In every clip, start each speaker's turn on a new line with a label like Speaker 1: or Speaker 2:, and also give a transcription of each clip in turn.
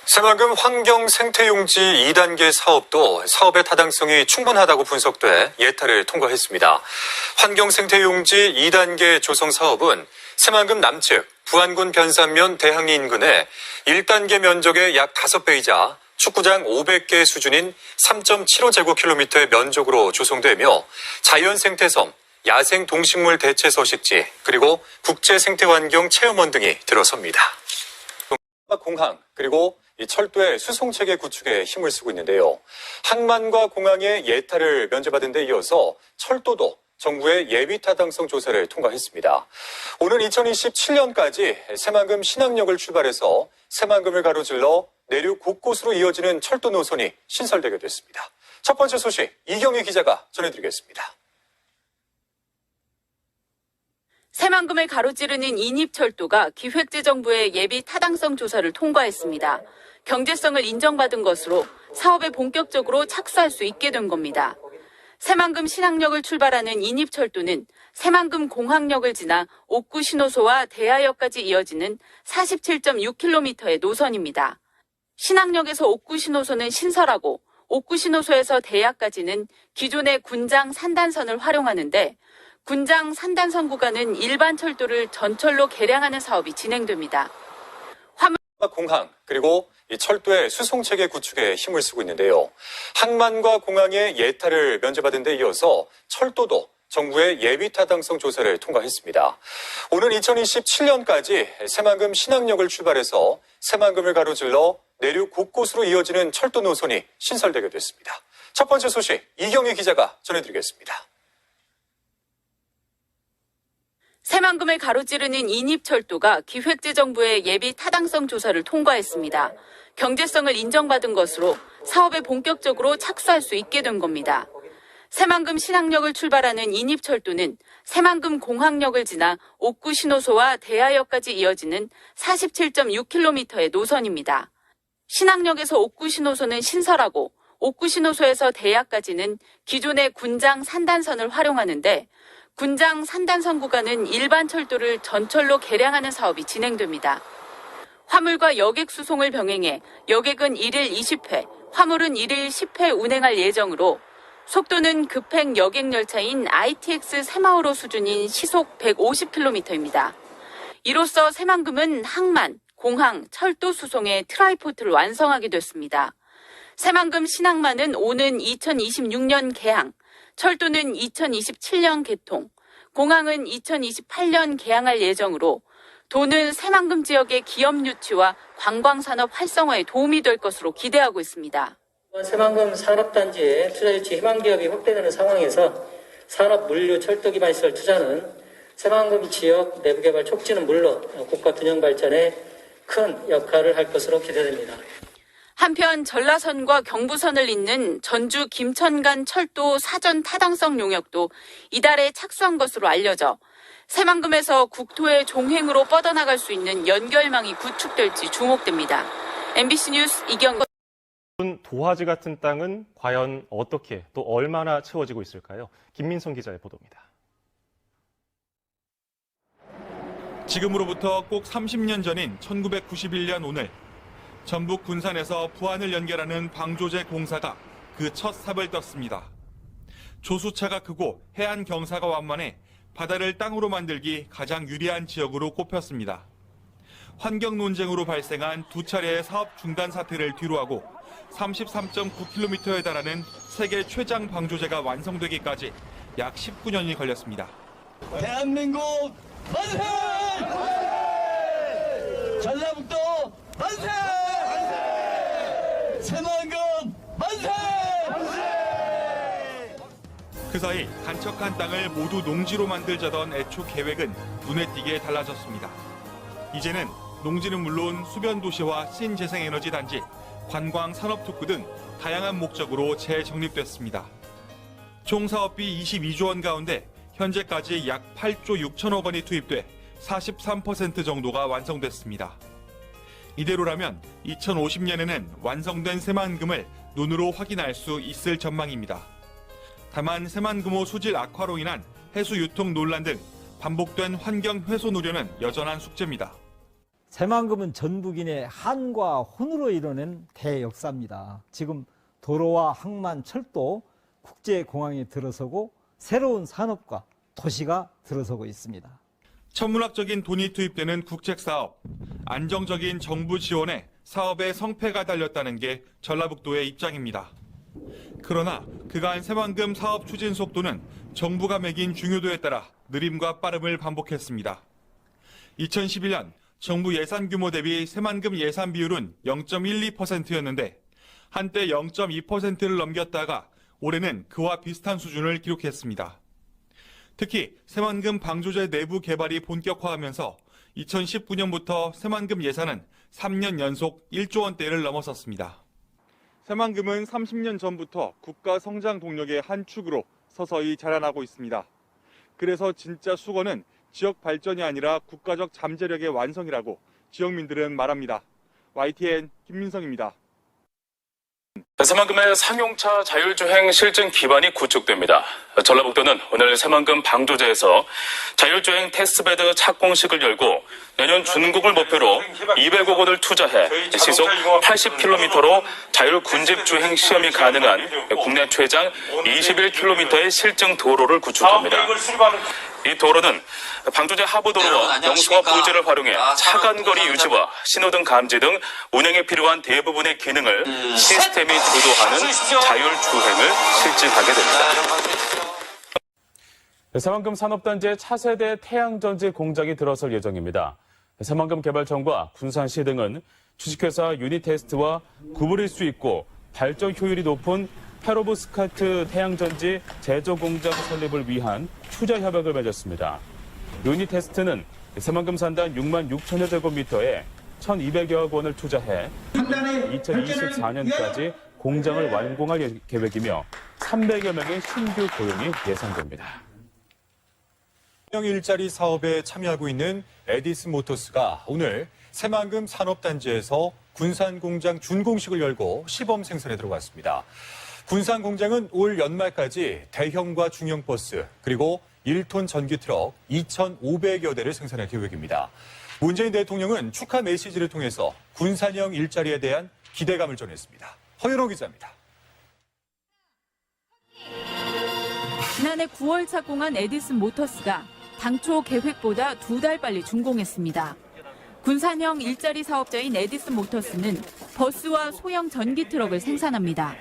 Speaker 1: 새만금 환경생태용지 2단계 사업도 사업의 타당성이 충분하다고 분석돼 예타를 통과했습니다. 환경생태용지 2단계 조성 사업은 새만금 남측 부안군 변산면 대항리 인근에 1단계 면적의 약 5배이자 축구장 500개 수준인 3.75제곱킬로미터의 면적으로 조성되며 자연생태섬, 야생 동식물 대체 서식지, 그리고 국제생태환경 체험원 등이 들어섭니다. 공항, 그리고 이 철도의 수송체계 구축에 힘을 쓰고 있는데요. 항만과 공항의 예타를 면제받은 데 이어서 철도도 정부의 예비 타당성 조사를 통과했습니다. 오는 2027년까지 새만금 신항역을 출발해서 새만금을 가로질러 내륙 곳곳으로 이어지는 철도 노선이 신설되게 됐습니다. 첫 번째 소식 이경희 기자가 전해드리겠습니다.
Speaker 2: 새만금을 가로지르는 인입철도가 기획재정부의 예비 타당성 조사를 통과했습니다. 경제성을 인정받은 것으로 사업에 본격적으로 착수할 수 있게 된 겁니다. 새만금 신항역을 출발하는 인입철도는 새만금 공항역을 지나 옥구 신호소와 대하역까지 이어지는 47.6km의 노선입니다. 신항역에서 옥구 신호소는 신설하고 옥구 신호소에서 대하까지는 기존의 군장 산단선을 활용하는데 군장 산단선 구간은 일반 철도를 전철로 개량하는 사업이 진행됩니다.
Speaker 1: 공항, 그리고 이 철도의 수송체계 구축에 힘을 쓰고 있는데요. 항만과 공항의 예타를 면제받은 데 이어서 철도도 정부의 예비 타당성 조사를 통과했습니다. 오는 2027년까지 새만금 신항역을 출발해서 새만금을 가로질러 내륙 곳곳으로 이어지는 철도 노선이 신설되게 됐습니다. 첫 번째 소식 이경희 기자가 전해드리겠습니다.
Speaker 2: 새만금을 가로지르는 인입철도가 기획재정부의 예비 타당성 조사를 통과했습니다. 경제성을 인정받은 것으로 사업에 본격적으로 착수할 수 있게 된 겁니다. 새만금 신항역을 출발하는 인입철도는 새만금 공항역을 지나 옥구 신호소와 대하역까지 이어지는 47.6km의 노선입니다. 신항역에서 옥구 신호소는 신설하고 옥구 신호소에서 대하까지는 기존의 군장 산단선을 활용하는데 군장 산단선 구간은 일반 철도를 전철로 개량하는 사업이 진행됩니다. 화물과 여객 수송을 병행해 여객은 1일 20회, 화물은 1일 10회 운행할 예정으로 속도는 급행 여객 열차인 ITX 새마을호 수준인 시속 150km입니다. 이로써 새만금은 항만, 공항, 철도 수송의 트라이포트를 완성하게 됐습니다. 새만금 신항만은 오는 2026년 개항, 철도는 2027년 개통, 공항은 2028년 개항할 예정으로 도는 새만금 지역의 기업 유치와 관광산업 활성화에 도움이 될 것으로 기대하고 있습니다.
Speaker 3: 새만금 산업단지의 투자 유치 희망 기업이 확대되는 상황에서 산업 물류 철도 기반 시설 투자는 새만금 지역 내부 개발 촉진은 물론 국가 균형 발전에 큰 역할을 할 것으로 기대됩니다.
Speaker 2: 한편 전라선과 경부선을 잇는 전주 김천 간 철도 사전 타당성 용역도 이달에 착수한 것으로 알려져 새만금에서 국토의 종횡으로 뻗어나갈 수 있는 연결망이 구축될지 주목됩니다. MBC 뉴스 이경희.
Speaker 4: 도화지 같은 땅은 과연 어떻게 또 얼마나 채워지고 있을까요? 김민성 기자의 보도입니다.
Speaker 5: 지금으로부터 꼭 30년 전인 1991년 오늘 전북 군산에서 부안을 연결하는 방조제 공사가 그 첫 삽을 떴습니다. 조수차가 크고 해안 경사가 완만해 바다를 땅으로 만들기 가장 유리한 지역으로 꼽혔습니다. 환경 논쟁으로 발생한 두 차례의 사업 중단 사태를 뒤로하고 33.9km에 달하는 세계 최장 방조제가 완성되기까지 약 19년이 걸렸습니다.
Speaker 6: 대한민국 만세! 전라북도 만세! 새만금 만세!
Speaker 5: 그 사이 간척한 땅을 모두 농지로 만들자던 애초 계획은 눈에 띄게 달라졌습니다. 이제는 농지는 물론 수변도시와 신재생에너지 단지, 관광 산업특구 등 다양한 목적으로 재정립됐습니다. 총 사업비 22조 원 가운데 현재까지 약 8조 6천억 원이 투입돼 43% 정도가 완성됐습니다. 이대로라면 2050년에는 완성된 새만금을 눈으로 확인할 수 있을 전망입니다. 다만 새만금호 수질 악화로 인한 해수 유통 논란 등 반복된 환경 훼손 우려는 여전한 숙제입니다.
Speaker 7: 새만금은 전북인의 한과 혼으로 이뤄낸 대역사입니다. 지금 도로와 항만, 철도, 국제공항이 들어서고 새로운 산업과 도시가 들어서고 있습니다.
Speaker 5: 천문학적인 돈이 투입되는 국책사업, 안정적인 정부 지원에 사업의 성패가 달렸다는 게 전라북도의 입장입니다. 그러나 그간 새만금 사업 추진 속도는 정부가 매긴 중요도에 따라 느림과 빠름을 반복했습니다. 2011년 정부 예산 규모 대비 새만금 예산 비율은 0.12%였는데 한때 0.2%를 넘겼다가 올해는 그와 비슷한 수준을 기록했습니다. 특히 새만금 방조제 내부 개발이 본격화하면서 2019년부터 새만금 예산은 3년 연속 1조 원대를 넘어섰습니다. 새만금은 30년 전부터 국가 성장 동력의 한 축으로 서서히 자라나고 있습니다. 그래서 진짜 수건은 지역 발전이 아니라 국가적 잠재력의 완성이라고 지역민들은 말합니다. YTN 김민성입니다.
Speaker 8: 새만금의 상용차 자율주행 실증 기반이 구축됩니다. 전라북도는 오늘 새만금 방조제에서 자율주행 테스트베드 착공식을 열고 내년 준공을 목표로 200억 원을 투자해 시속 80km로 자율군집주행 시험이 가능한 국내 최장 21km의 실증 도로를 구축합니다. 이 도로는 방조제 하부도로와 영수와 부지를 활용해 차간거리 유지와 신호등 감지 등 운행에 필요한 대부분의 기능을 시스템이 주도하는 자율주행을 실증하게 됩니다.
Speaker 9: 새만금 산업단지의 차세대 태양전지 공장이 들어설 예정입니다. 새만금 개발청과 군산시 등은 주식회사 유니테스트와 구부릴 수 있고 발전 효율이 높은 페로브스카트 태양전지 제조 공장 설립을 위한 투자 협약을 맺었습니다. 유니테스트는 새만금 산단 6만 6천여 제곱미터에 1,200여억 원을 투자해 2024년까지 공장을 완공할 계획이며 300여 명의 신규 고용이 예상됩니다.
Speaker 1: 일자리 사업에 참여하고 있는 에디슨 모터스가 오늘 새만금 산업단지에서 군산 공장 준공식을 열고 시범 생산에 들어갔습니다. 군산 공장은 올 연말까지 대형과 중형 버스 그리고 1톤 전기 트럭 2,500여 대를 생산할 계획입니다. 문재인 대통령은 축하 메시지를 통해서 군산형 일자리에 대한 기대감을 전했습니다. 허윤호 기자입니다.
Speaker 2: 지난해 9월 착공한 에디슨 모터스가 당초 계획보다 2달 빨리 준공했습니다. 군산형 일자리 사업자인 에디슨 모터스는 버스와 소형 전기 트럭을 생산합니다.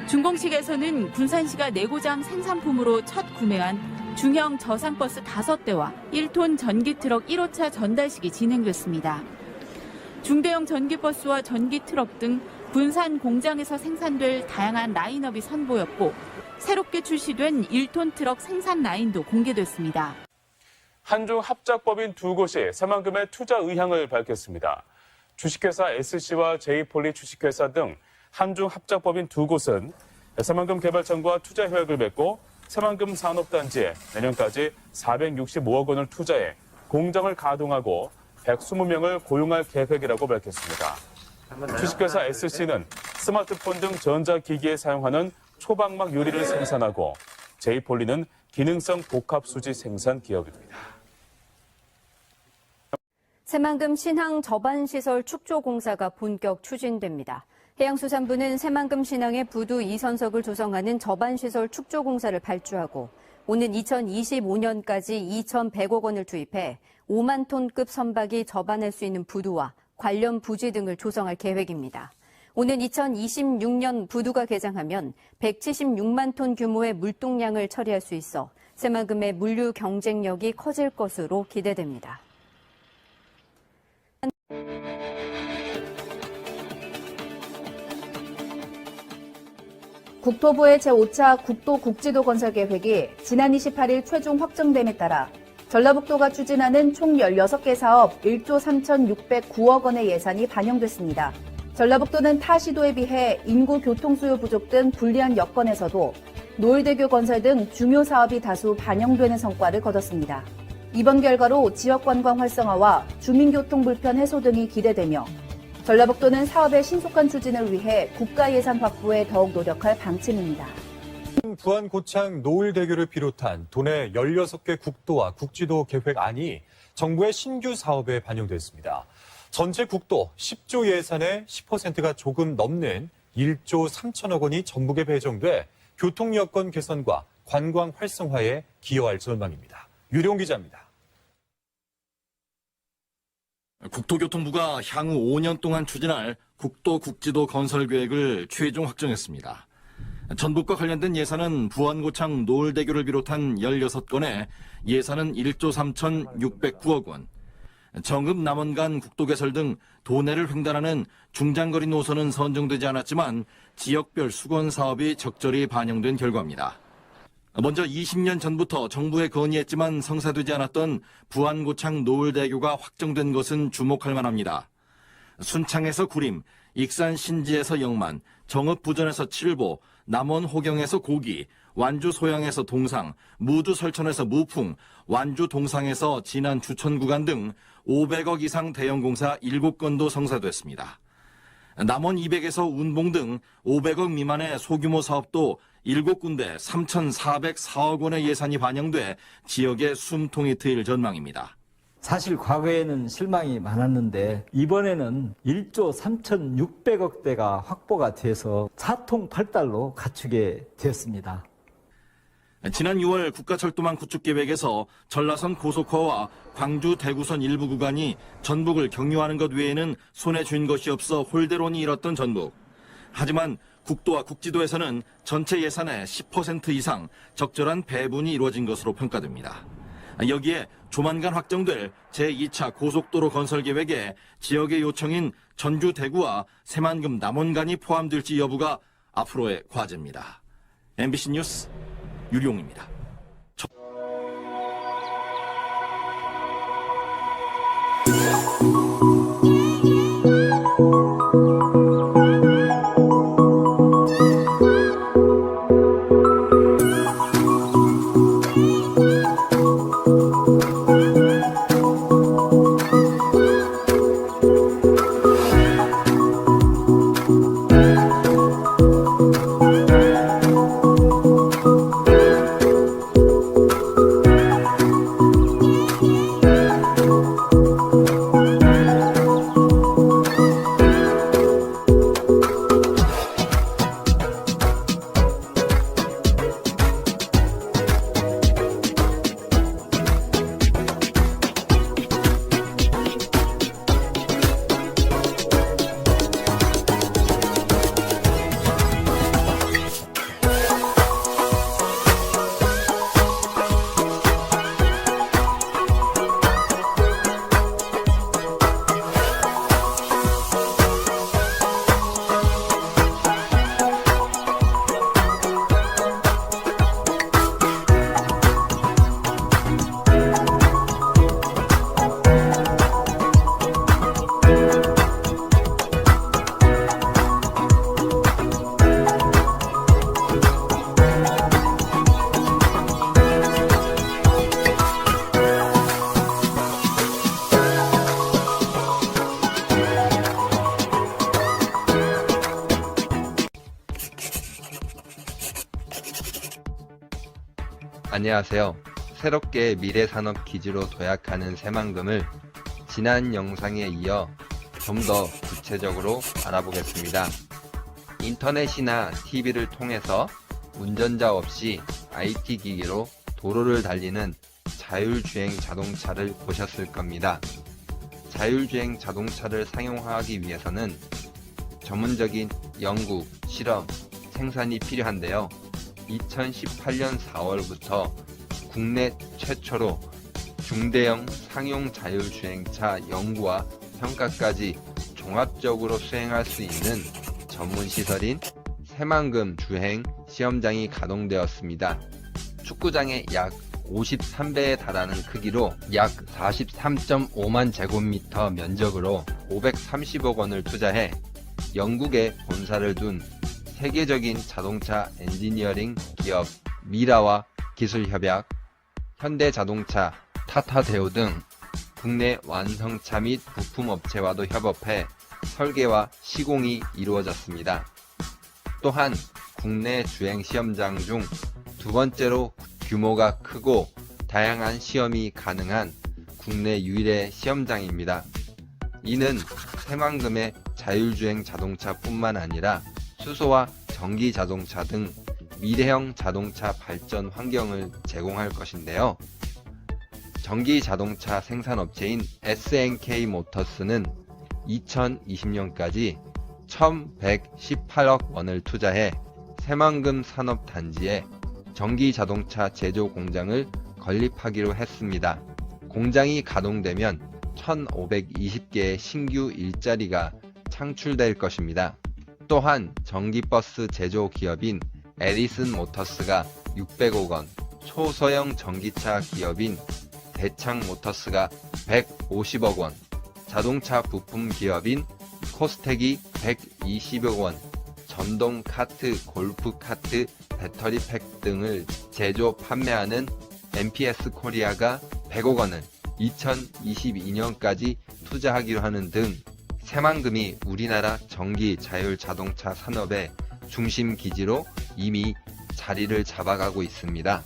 Speaker 2: 준공식에서는 군산시가 내고장 생산품으로 첫 구매한 중형 저상버스 5대와 1톤 전기 트럭 1호차 전달식이 진행됐습니다. 중대형 전기버스와 전기 트럭 등 군산 공장에서 생산될 다양한 라인업이 선보였고 새롭게 출시된 1톤 트럭 생산 라인도 공개됐습니다.
Speaker 9: 한중 합작법인 두 곳이 새만금의 투자 의향을 밝혔습니다. 주식회사 SC와 제이폴리 주식회사 등 한중 합작법인 두 곳은 새만금 개발청과 투자 협약을 맺고 새만금 산업단지에 내년까지 465억 원을 투자해 공장을 가동하고 120명을 고용할 계획이라고 밝혔습니다. 주식회사 SC는 스마트폰 등 전자기기에 사용하는 초방막 유리를 생산하고 제이폴리는 기능성 복합수지 생산 기업입니다.
Speaker 10: 새만금 신항 저반시설 축조 공사가 본격 추진됩니다. 해양수산부는 새만금 신항의 부두 2선석을 조성하는 저반시설 축조 공사를 발주하고 오는 2025년까지 2,100억 원을 투입해 5만 톤급 선박이 접안할 수 있는 부두와 관련 부지 등을 조성할 계획입니다. 오는 2026년 부두가 개장하면 176만 톤 규모의 물동량을 처리할 수 있어 새만금의 물류 경쟁력이 커질 것으로 기대됩니다.
Speaker 11: 국토부의 제5차 국도국지도 건설 계획이 지난 28일 최종 확정됨에 따라 전라북도가 추진하는 총 16개 사업 1조 3,609억 원의 예산이 반영됐습니다. 전라북도는 타 시도에 비해 인구 교통수요 부족 등 불리한 여건에서도 노을대교 건설 등 중요 사업이 다수 반영되는 성과를 거뒀습니다. 이번 결과로 지역 관광 활성화와 주민교통 불편 해소 등이 기대되며 전라북도는 사업의 신속한 추진을 위해 국가 예산 확보에 더욱 노력할 방침입니다.
Speaker 1: 부안 고창 노을대교를 비롯한 도내 16개 국도와 국지도 계획안이 정부의 신규 사업에 반영됐습니다. 전체 국도 10조 예산의 10%가 조금 넘는 1조 3천억 원이 전북에 배정돼 교통 여건 개선과 관광 활성화에 기여할 전망입니다. 유룡 기자입니다.
Speaker 12: 국토교통부가 향후 5년 동안 추진할 국도 국지도 건설 계획을 최종 확정했습니다. 전북과 관련된 예산은 부안고창 노을대교를 비롯한 16건에 예산은 1조 3,609억 원, 정읍 남원 간 국도 개설 등 도내를 횡단하는 중장거리 노선은 선정되지 않았지만 지역별 수건 사업이 적절히 반영된 결과입니다. 먼저 20년 전부터 정부에 건의했지만 성사되지 않았던 부안고창 노을대교가 확정된 것은 주목할 만합니다. 순창에서 구림, 익산 신지에서 영만, 정읍 부전에서 칠보, 남원 호경에서 고기, 완주 소양에서 동상, 무주 설천에서 무풍, 완주 동상에서 진안 주천 구간 등 500억 이상 대형 공사 7건도 성사됐습니다. 남원 200에서 운봉 등 500억 미만의 소규모 사업도 7군데 3,404억 원의 예산이 반영돼 지역의 숨통이 트일 전망입니다.
Speaker 7: 사실 과거에는 실망이 많았는데 이번에는 1조 3,600억대가 확보가 돼서 사통팔달로 갖추게 되었습니다.
Speaker 12: 지난 6월 국가철도망 구축 계획에서 전라선 고속화와 광주 대구선 일부 구간이 전북을 경유하는 것 외에는 손에 쥔 것이 없어 홀대론이 일었던 전북. 하지만 국도와 국지도에서는 전체 예산의 10% 이상 적절한 배분이 이루어진 것으로 평가됩니다. 여기에 조만간 확정될 제2차 고속도로 건설 계획에 지역의 요청인 전주 대구와 새만금 남원 간이 포함될지 여부가 앞으로의 과제입니다. MBC 뉴스 유룡입니다.
Speaker 13: 안녕하세요. 새롭게 미래산업 기지로 도약하는 새만금을 지난 영상에 이어 좀 더 구체적으로 알아보겠습니다. 인터넷이나 TV를 통해서 운전자 없이 IT 기기로 도로를 달리는 자율주행 자동차를 보셨을 겁니다. 자율주행 자동차를 사용하기 위해서는 전문적인 연구, 실험, 생산이 필요한데요. 2018년 4월부터 국내 최초로 중대형 상용 자율주행차 연구와 평가까지 종합적으로 수행할 수 있는 전문시설인 새만금 주행 시험장이 가동되었습니다. 축구장의 약 53배에 달하는 크기로 약 43.5만 제곱미터 면적으로 530억 원을 투자해 영국에 본사를 둔 세계적인 자동차 엔지니어링 기업 미라와 기술협약, 현대자동차, 타타대우 등 국내 완성차 및 부품업체와도 협업해 설계와 시공이 이루어졌습니다. 또한 국내 주행 시험장 중 두 번째로 규모가 크고 다양한 시험이 가능한 국내 유일의 시험장입니다. 이는 새만금의 자율주행 자동차뿐만 아니라 수소와 전기 자동차 등 미래형 자동차 발전 환경을 제공할 것인데요. 전기 자동차 생산업체인 SNK 모터스는 2020년까지 1,118억 원을 투자해 새만금 산업단지에 전기 자동차 제조 공장을 건립하기로 했습니다. 공장이 가동되면 1,520개의 신규 일자리가 창출될 것입니다. 또한 전기버스 제조 기업인 에디슨 모터스가 600억 원, 초소형 전기차 기업인 대창 모터스가 150억 원, 자동차 부품 기업인 코스텍이 120억 원, 전동 카트, 골프 카트, 배터리 팩 등을 제조 판매하는 MPS 코리아가 100억 원을 2022년까지 투자하기로 하는 등 새만금이 우리나라 전기 자율 자동차 산업의 중심 기지로 이미 자리를 잡아가고 있습니다.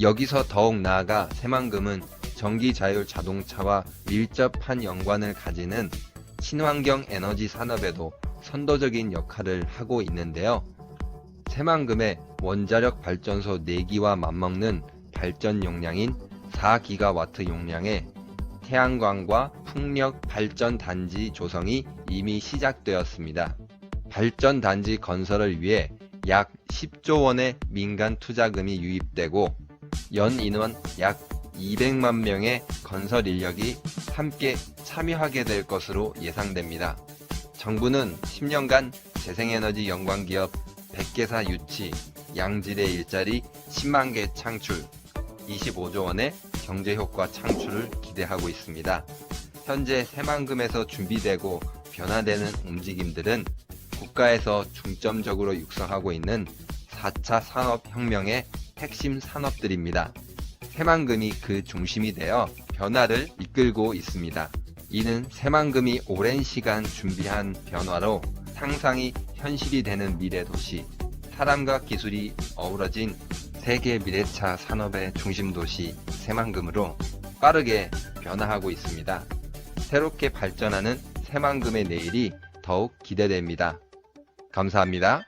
Speaker 13: 여기서 더욱 나아가 새만금은 전기 자율 자동차와 밀접한 연관을 가지는 친환경 에너지 산업에도 선도적인 역할을 하고 있는데요. 새만금의 원자력 발전소 4기와 맞먹는 발전 용량인 4기가와트 용량의 태양광과 풍력 발전 단지 조성이 이미 시작되었습니다. 발전 단지 건설을 위해 약 10조 원의 민간 투자금이 유입되고 연 인원 약 200만 명의 건설 인력이 함께 참여하게 될 것으로 예상됩니다. 정부는 10년간 재생에너지 연관기업 100개사 유치, 양질의 일자리 10만 개 창출, 25조 원의 경제효과 창출을 기대하고 있습니다. 현재 새만금에서 준비되고 변화되는 움직임들은 국가에서 중점적으로 육성하고 있는 4차 산업혁명의 핵심 산업들입니다. 새만금이 그 중심이 되어 변화를 이끌고 있습니다. 이는 새만금이 오랜 시간 준비한 변화로 상상이 현실이 되는 미래 도시, 사람과 기술이 어우러진 세계 미래차 산업의 중심 도시 새만금으로 빠르게 변화하고 있습니다. 새롭게 발전하는 새만금의 내일이 더욱 기대됩니다. 감사합니다.